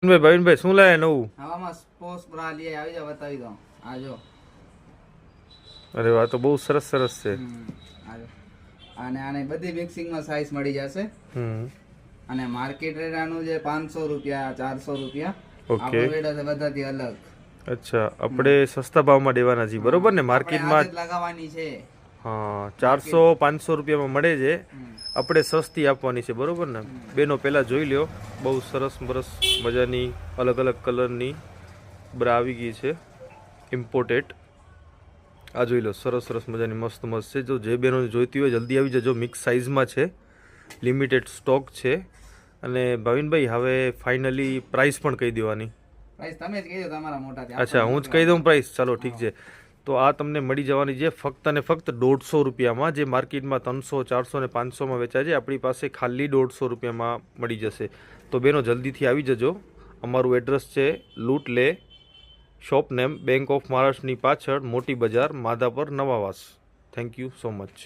ભાવિનભાઈ શું લાયા નવું? હવામાં સ્પોર્ટ્સ બ્રા લઈ આવી જાવ, બતાવી દઉં. આ જો. અરે વાહ, તો બહુ સરસ સરસ છે. આ જો. અને આને બધી મિક્સિંગમાં સાઈઝ મળી જશે. અને માર્કેટ રેટ આનું જે 500 રૂપિયા 400 રૂપિયા. ઓકે. આપણો રેટ હશે બધાથી અલગ. અચ્છા, આપણે સસ્તા ભાવમાં દેવાના છીએ, બરોબર ને? માર્કેટમાં આદત લગાવવાની છે. હા 400-500 રૂપિયામાં મળે છે, આપણે સસ્તી આપવાની છે, બરોબર ને? બેનો પહેલા જોઈ લ્યો, બહુ સરસ મજાની અલગ અલગ કલરની બ્રા આવી ગઈ છે, ઇમ્પોર્ટેડ. આ જોઈ લો, સરસ સરસ મજાની મસ્ત છે. જો જે બેનો જોઈતી હોય જલ્દી આવી જજો, મિક્સ સાઇઝમાં છે, લિમિટેડ સ્ટોક છે. અને ભાવિનભાઈ હવે ફાઇનલી પ્રાઇસ પણ કહી દેવાની. પ્રાઇસ તમે જ કહી દો તમારા મોટાથી. અચ્છા, હું જ કહી દઉં પ્રાઇસ? ચાલો ઠીક છે. તો આ તમને મળી જવાની છે ફક્ત અને ફક્ત 150 રૂપિયામાં. જે માર્કેટમાં 300, 400 ને 500માં વેચાય છે, આપણી પાસે ખાલી 150 રૂપિયામાં મળી જશે. તો બેનો જલ્દીથી આવી જજો. અમારું એડ્રેસ છે લૂંટ લે, શોપ નેમ બેંક ઓફ મહારાષ્ટ્રની પાછળ, મોટી બજાર, Madhapar, Navavas. Thank you so much.